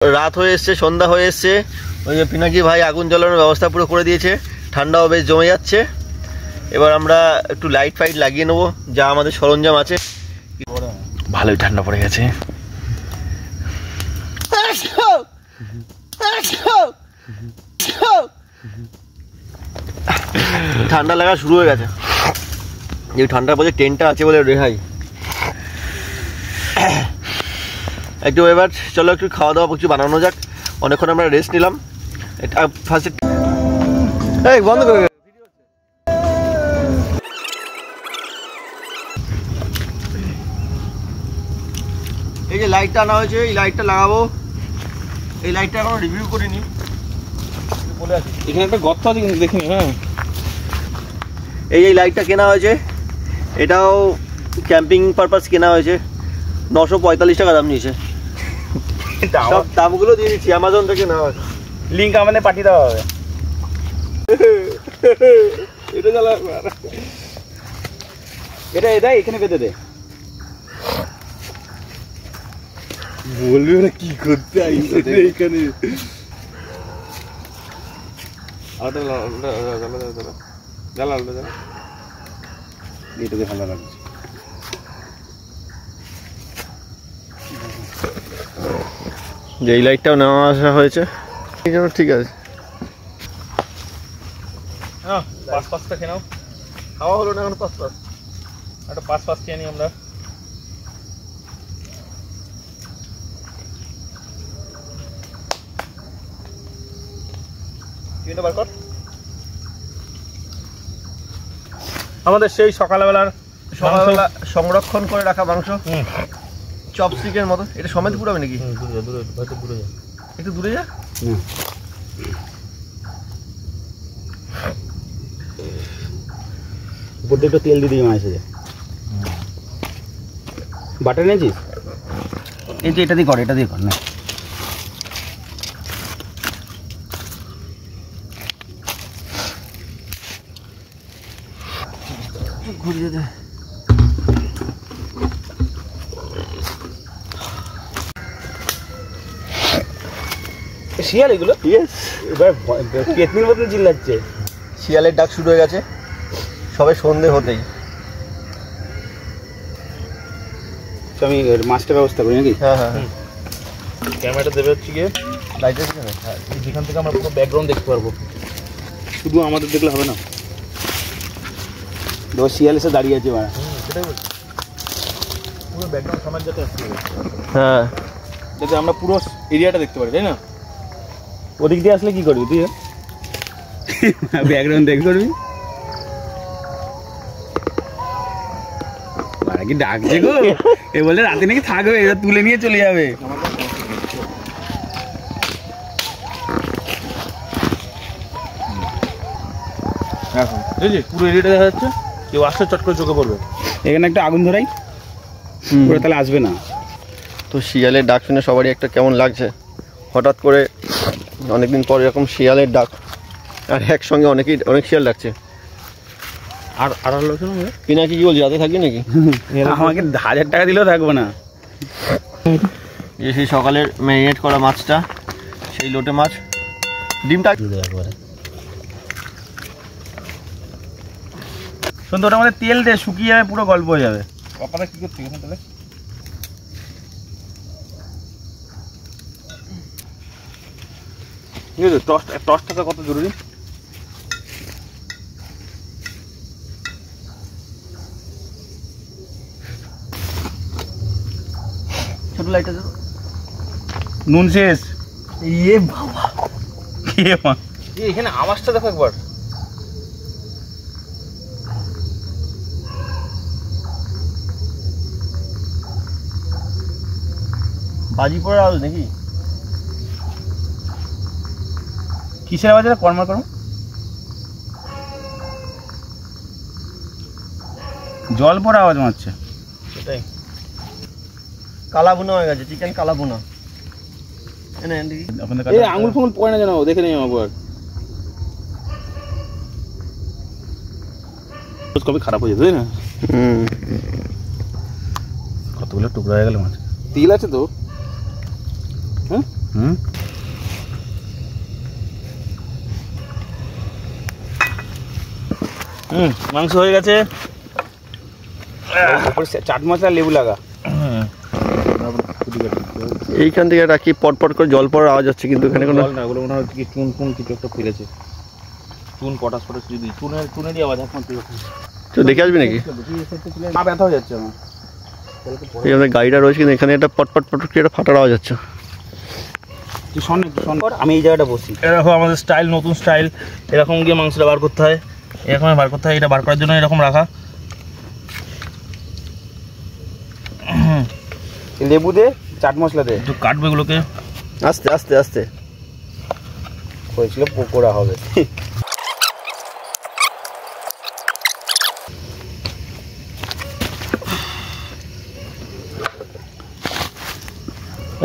রাত হয়ে এসছে, সন্ধ্যা হয়ে এসছে। ওই যে পিনাকি ভাই আগুন জ্বালানোর ব্যবস্থা পুরো করে দিয়েছে, ঠান্ডাও বেশ জমে যাচ্ছে। এবার আমরা একটু লাইট ফাইট লাগিয়ে নেবো, যা আমাদের সরঞ্জাম আছে। ভালোই ঠান্ডা পড়ে গেছে। ঠান্ডা লাগা শুরু হয়ে গেছে। এই ঠান্ডার পরে টেন্টটা আছে বলে রেহাই। একটু এবার চলো একটু খাওয়া দাওয়া কিছু বানানো যাক। অনেকক্ষণ আমরা রেস্ট নিলাম। এটা ফার্স্টে এই বন্ধ করে এই যে লাইটটা আনা হয়েছে, এই লাইটটা লাগাবো। এই লাইটটা এখনো রিভিউ করিনি, বলে আছি। এখানে একটা গর্ত আছে কিন্তু দেখিনি। হ্যাঁ, এই লাইটটা কেনা হয়েছে, এটাও ক্যাম্পিং পারপাস কেনা হয়েছে। 945 টাকা দাম নিয়েছে। সব দামগুলো দিয়ে দিচ্ছি, অ্যামাজন থেকে নেওয়া হয়েছে। লিঙ্ক আমাদের পাঠিয়ে দেওয়া হবে। এটা জ্বালা, এটা এখানে বেঁধে দে। বলবি ওরা কি করতে আইছে এখানে। এটাতে ভালো লাগছে। যে এই লাইটটাও নেওয়া আসা হয়েছে, ঠিক আছে। পাঁচ পাঁচটা খেয়ে নাও। খাওয়া হলো না এখন, পাঁচ একটা পাঁচ খেয়ে নিই আমরা। আমাদের সেই সকালবেলা সংরক্ষণ করে রাখা মাংস, চপস্টিকের মতো। এটা সমেত পুরাবে নাকি? একটু দূরে যা। উপর দিয়ে একটু তেল দিয়ে দিই মাছ। বাটার নিয়েছিস? এই যে এটা দিয়ে কর, এটা দিয়ে কর না। ঘুরিয়ে দে। শিয়াল এগুলো? ইয়েস, এবার পেতনির মতন চিল্লাচ্ছে। শিয়ালের ডাক শুরু হয়ে গেছে সবে সন্ধে হতেই। আমি মাছটা ব্যবস্থা করি নাকি? হ্যাঁ হ্যাঁ, ক্যামেরাটা দেবে হচ্ছে গিয়ে লাইটের পিছনে। যেখান থেকে আমরা পুরো ব্যাকগ্রাউন্ড দেখতে পারবো। শুধু আমাদের দেখলে হবে না, দেখো শিয়াল এসে দাঁড়িয়ে আছে। সেটাই বলছি, পুরো ব্যাকগ্রাউন্ড সমাজ যাতে আসতে হবে। হ্যাঁ, যাতে আমরা পুরো এরিয়াটা দেখতে পারি, তাই না? ওদিক দিয়ে আসলে কি করবি তুই? ব্যাকগ্রাউন্ড দেখ করবি। কি ডাকছে গো? এ বলে রাতে নাকি থাকবে, এবার তুলে নিয়ে চলে যাবে। পুরো এরিয়াটা দেখা যাচ্ছে, কেউ আসলে চট করে চোখে পড়বে। এখানে একটা আগুন ধরাই, ওরা তাহলে আসবে না। তো শিয়ালের ডাক শুনে সবারই একটা কেমন লাগছে। হঠাৎ করে অনেকদিন পর এরকম শিয়ালের ডাক, আর একসঙ্গে অনেক শিয়াল ডাকছে। আর হলো পিনাকি কি বলছি, রাতে থাকবি নাকি? আমাকে 1000 টাকা দিলেও থাকবো না। এই সেই সকালের ম্যারিনেট করা মাছটা, সেই লোটে মাছ, ডিমটা শুনতো, ওটা আমাদের তেল দিয়ে শুকিয়ে যাবে, পুরো গল্প হয়ে যাবে। পাপাটা কি করছে তাহলে? ঠিক আছে, টসটা কত জরুরি। ছোট লাইটটা দেবো। নুন শেষ। ইয়ে বাবা, এখানে আওয়াজটা দেখো একবার। বাজি পড়ার আওয়াজ নাকি? কিসের আওয়াজ? কর্মা করো, জল পড়া আওয়াজ মারছে। সেটাই, কালা বুনা হয়ে গেছে, চিকেন কালা বুনা। আঙুল ফাঙুল পড়ে না যেন, দেখে নেই একবার। কবে খারাপ হয়ে যেত, তাই না? কতগুলো টুকরো হয়ে গেল মাছ। তিল আছে তো? হ্যাঁ, মাংস হয়ে গেছে। চাট মশলা লেবু লাগা। এইখান থেকে একটা কি পটপট করে জল পড়ার আওয়াজ হচ্ছে, কিন্তু এখানে কোনো জল না, ওগুলো মনে হয় কি চুন কিছু একটা ফেলেছে। চুন পটাশ যদি চুনেরই আওয়াজ এখন। তো দেখে আসবি নাকি? পা ব্যথা হয়ে যাচ্ছে আমার। এখানে গাড়িটা রয়েছে, কিন্তু এখানে একটা পটপট করে একটা ফাটার আওয়াজ হচ্ছে। তুই শোন আমি এই জায়গাটা বসি। এরকম আমাদের স্টাইল, নতুন স্টাইল। এরকম গিয়ে মাংসটা বার করতে হয়, এরকম বার করতে হয়। এটা বার করার জন্য এরকম রাখা। লেবু দে, চাট মশলা দে, একটু কাটবে এগুলোকে আস্তে আস্তে আস্তে। হয়েছিল পকোড়া হবে।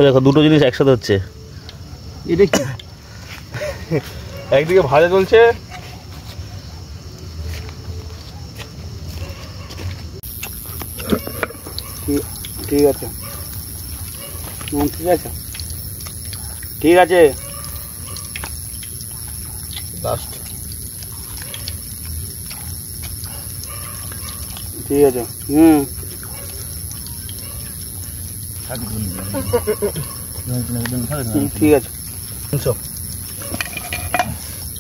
দেখো দুটো জিনিস একসাথে হচ্ছে। এটা কি? একদিকে ভাজা চলছে, ঠিক আছে ঠিক আছে ঠিক আছে। লাস্ট ঠিক আছে। ঠিক আছে।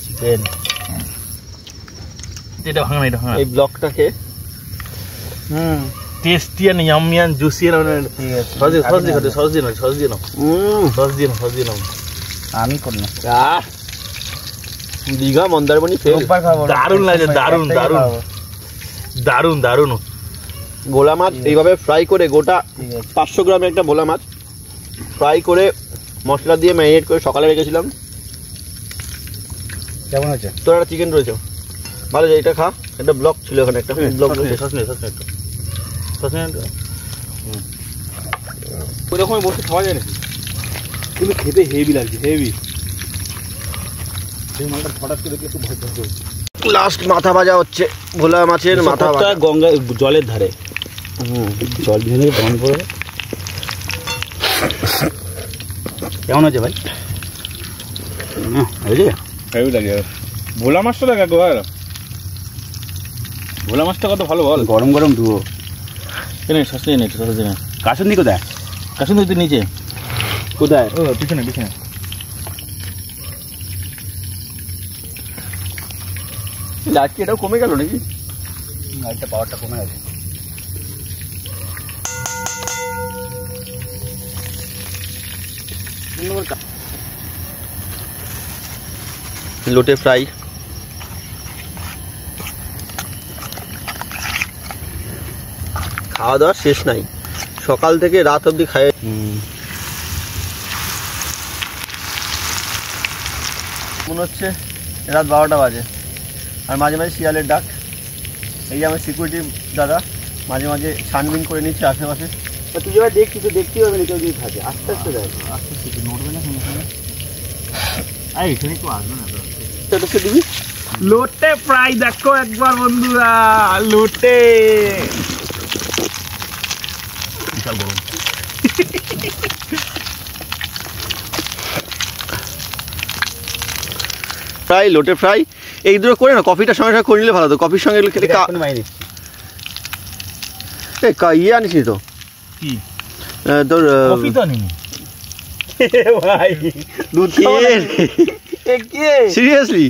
চিকেন এটা ভাঙা না, এটা ভাঙা। এই ব্লকটাকে tasty and yummy and juicy and sauce দিয়ে নাও। আমি করি না। দীঘা মন্দারমণি ফেল। দারুণ লাগে, দারুণ দারুণ দারুণ দারুণ। ভোলা মাছ এইভাবে ফ্রাই করে, গোটা 500 গ্রামের একটা ভোলা মাছ ফ্রাই করে মশলা দিয়ে ম্যারিনেট করে সকালে রেখেছিলাম। কেমন আছে? তোর একটা চিকেন রয়েছে, ভালো যায়। এটা খা, একটা ব্লক ছিল এখানে, একটা ব্লক ওইরকম বসে খাওয়া যায় নাকি? কিন্তু খেতে হেভি লাগছে, হেভি। এই মালটা হঠাৎ করে দেখলে খুব ভয় করবে। লাস্ট মাথা ভাজা হচ্ছে, ভোলা মাছের মাথা ভাজা গঙ্গা জলের ধারে। জল দিয়ে বন্ধ করে। কেমন আছে ভাই? হেভি লাগে। ভোলা মাছটা দেখা গো, ভোলা মাছটা কত ভালো বল। গরম গরম ধুয়ো। এনে সস নিয়ে নে, সস নিয়ে। কাসুন্দি কোথায়? কাসুন্দি তো নিচে। কোথায়? ও পিছনে পিছনে। আজকে এটাও কমে গেল নাকি? একটা পাওয়ারটা কমে গেছে। লোটে ফ্রাই, খাওয়া দাওয়ার শেষ নাই, সকাল থেকে রাত অবধি খায়। মনে হচ্ছে রাত 12টা বাজে, আর মাঝে মাঝে শিয়ালের ডাক। এই যে আমার সিকিউরিটি দাদা মাঝে মাঝে ছানবিন করে নিচ্ছে আশেপাশে। তুই যেভাবে দেখছি তো দেখতেই হবে না, কেউ যদি থাকে আস্তে আস্তে দেয়, আস্তে আস্তে নড়বে না। এখানে তো আসবে না, সেটা দিবি। লোটে ফ্রাই দেখো একবার বন্ধুরা, লোটে বিশাল গরম। ফ্রাই, লোটে ফ্রাই, এই দুটো করে না কফিটা সঙ্গে সঙ্গে করে নিলে ভালো। তো কফির সঙ্গে এগুলো খেলে ইয়ে আনিস তো কি তোর কফি তো আনিনি ভাই, দুধ সিরিয়াসলি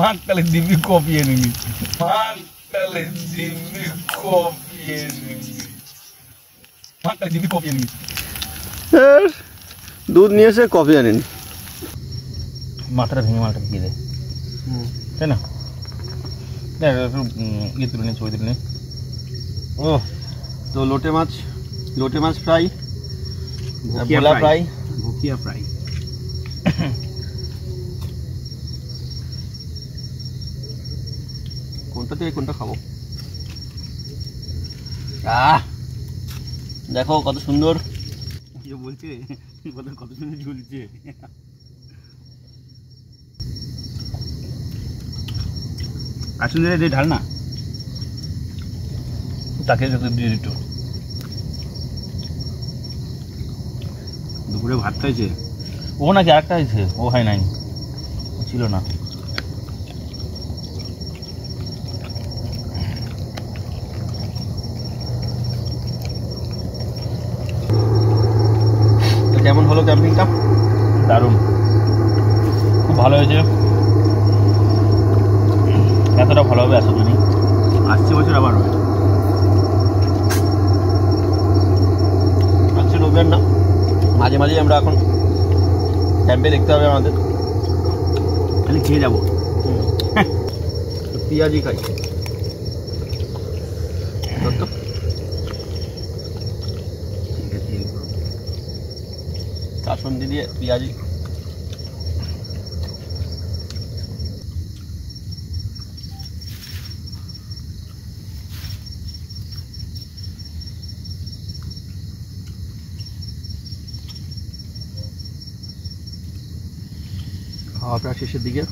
মাকালে দিবি কফি আনিনি, মাকালে দিবি কফি আনিনি, মাকালে দিবি কফি আনিনি। দুধ নিয়ে এসে কফি আনিনি। মাথাটা ভেঙে মালটা দিয়ে দেয়, তাই না? একটু ইয়ে তুলে নে, ছবি তুলে নে। ও তো লোটে মাছ ফ্রাই, ভোলা ফ্রাই, ভুকিয়া ফ্রাই। কোনটা থেকে কোনটা খাবো? দেখো কত সুন্দর বলছে, কত সুন্দর ঝুলছে। আসুন দিয়ে ঢাল না, তাকে দিয়ে দিত। দুপুরে ভাত খাইছে, ও নাকি আরেকটা হয়েছে, ও হয় নাই, ছিল না। কেমন হলো ক্যাম্পিংটা? দারুণ, খুব ভালো হয়েছে। এতটা ভালো হবে আশা করি, আসছে বছর আবার হবে। আচ্ছা রবিবার না, মাঝে মাঝেই আমরা এখন ক্যাম্পে দেখতে হবে আমাদের, খালি খেয়ে যাবো। পেঁয়াজি খাই তো, কাসুন্দি দিয়ে পেঁয়াজি। খাওয়া প্রায় শেষের দিকে।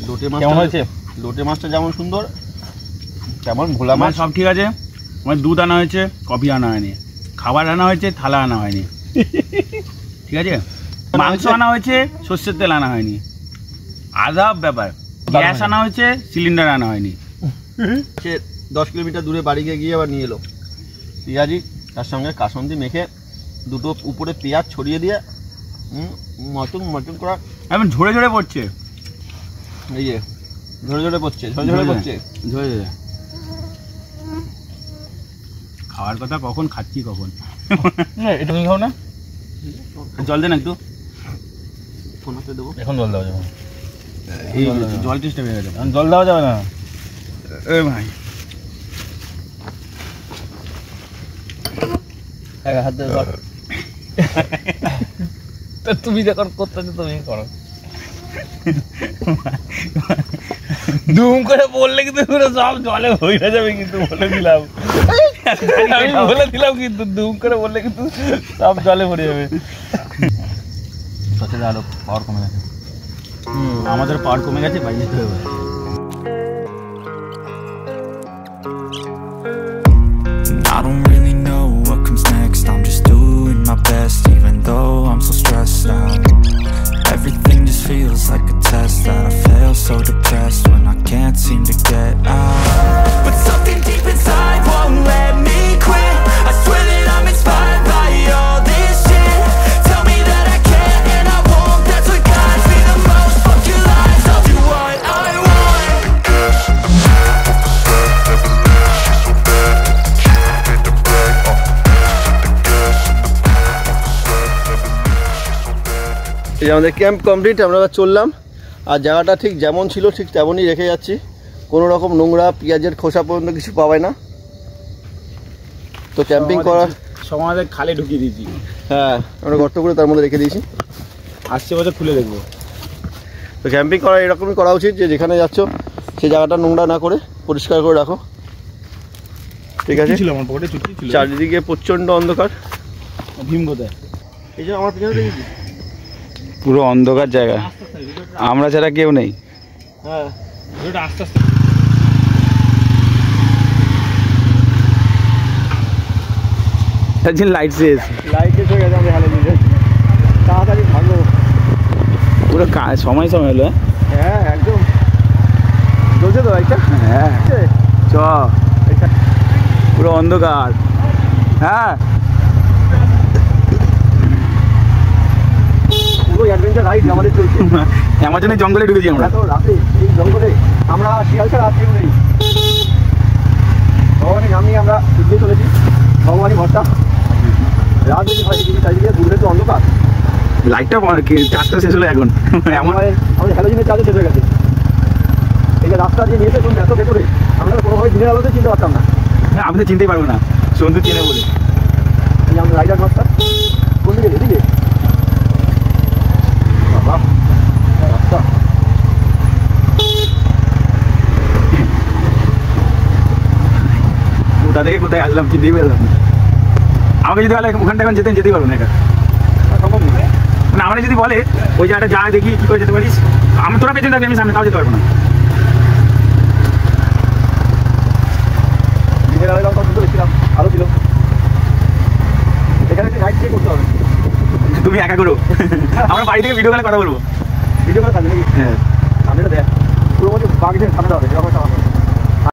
লোটে মাছ কেমন হয়েছে? লোটে মাছটা যেমন সুন্দর তেমন ভোলা মাছ সব ঠিক আছে। আমার দুধ আনা হয়েছে, কফি আনা হয়নি, খাবার আনা হয়েছে, থালা আনা হয়নি, ঠিক আছে। মাংস আনা হয়েছে, সর্ষের তেল আনা হয়নি, আদাব ব্যাপার। গ্যাস আনা হয়েছে, সিলিন্ডার আনা হয়নি। সে 10 কিলোমিটার দূরে বাড়ি গিয়ে আবার নিয়ে এলো পেঁয়াজি, তার সঙ্গে কাসুন্দি মেখে দুটো উপরে পেঁয়াজ ছড়িয়ে দিয়ে মটন মটন করা এখন ঝরে ঝরে পড়ছে, এই যে ঝরে ঝরে পড়ছে, ঝরে ঝরে পড়ছে, ঝরে ঝরে। খাওয়ার কথা কখন খাচ্ছি কখন। এটা তুমি খাও না, জল দেন একটু। ফোন হাতে দেবো, এখন জল দেওয়া যাবে, এই জল টেস্টটা হয়ে গেছে, জল দেওয়া যাবে না। এ ভাই হাত দিয়ে ধর। তা তুমি যখন করতেছো তুমি করো। দুম করে বললে কিন্তু পুরো সব জলে হয়ে যাবে, কিন্তু বলে দিলাম, আমি বলে দিলাম, কিন্তু দুম করে বললে কিন্তু সব জলে ভরে যাবে। সচেতন আরো পাওয়ার কমে গেছে, আমাদের পাওয়ার কমে গেছে, বাইরে যেতে হবে। I don't really know what comes next. I'm just doing my best, even though I'm so stressed out. Everything just feels like a test that I fail, so depressed when I can't seem to get out. But something deep inside won't let me quit. I swear that I'm inspired by all this shit. Tell me that I can't and I won't. That's what guides me the most. Fuck your lies, I'll do what I want. এই আমাদের camp complete, আমরা চললাম। আর জায়গাটা ঠিক যেমন ছিল ঠিক তেমনই রেখে যাচ্ছি, কোনো রকম নোংরা পেঁয়াজের খোসা পর্যন্ত কিছু পাওয়ায় না। তো ক্যাম্পিং করার সমাজে খালে ঢুকিয়ে দিয়েছি, হ্যাঁ আমরা গর্ত করে তার মধ্যে রেখে দিয়েছি, আসছে বছর খুলে দেখবো। তো ক্যাম্পিং করা এরকমই করা উচিত, যে যেখানে যাচ্ছ সেই জায়গাটা নোংরা না করে পরিষ্কার করে রাখো, ঠিক আছে। ছিল আমার পকেটে চুক্তি ছিল, চারিদিকে প্রচণ্ড অন্ধকার। ভীম কোথায়? এই যে আমার পিছনে দেখেছি পুরো অন্ধকার জায়গা, আমরা ছাড়া কেউ নেই। হ্যাঁ আস্তে আস্তে লাইট শেষ, লাইট শেষ হয়ে গেছে, আমাদের হালে দিতে তাড়াতাড়ি ভাগো। পুরো সময় সময় হলো। হ্যাঁ একদম জ্বলছে তো লাইটটা, হ্যাঁ চ, পুরো অন্ধকার। হ্যাঁ পুরো অ্যাডভেঞ্চার রাইড আমাদের চলছে। আমার জন্য জঙ্গলে ঢুকেছি আমরা। তো রাতে এই জঙ্গলে আমরা শিয়াল ছাড়া আর কেউ নেই, ভগবানের নাম নিয়ে আমরা এগিয়ে চলেছি, ভগবানই ভরসা। রাত বেশি হয় কিন্তু চারিদিকে দূরে তো অন্ধকার, লাইটটা চার্জটা শেষ হলো এখন। এমন আমাদের হ্যালোজিনের চার্জও শেষ হয়ে গেছে। এই যে রাস্তা দিয়ে নিয়েছে তুমি এত ভেতরে, আমরা কোনোভাবে দিনের আলোতে চিনতে পারতাম না। হ্যাঁ আমি তো চিনতেই পারবো না, সন্ধু চেনে বলে। এই আমাদের রাইডার রাস্তা কোন দিকে, এদিকে বাবা রাস্তা। কোথা থেকে কোথায় আসলাম চিনতেই পারলাম না। আমাকে যদি বলে ওখানটা এখন যেতেই পারবো না, এটা সম্ভব নয়। মানে আমরা যদি বলে ওই জায়গাটা যা দেখি কী করে যেতে পারিস, আমি তোরা পেছনে থাকবি, আমি সামনে, তাও যেতে পারবো না। দিনের আলো সুন্দর দেখছিলাম, আলো ছিল। এখানে একটু লাইট চেক করতে হবে। তুমি একা করো, আমরা বাড়ি থেকে ভিডিও কলে কথা বলবো। ভিডিও করে থাকবে নাকি? হ্যাঁ সামনেটা দেখ পুরো মধ্যে বাকি সামনেটা হবে এরকম একটা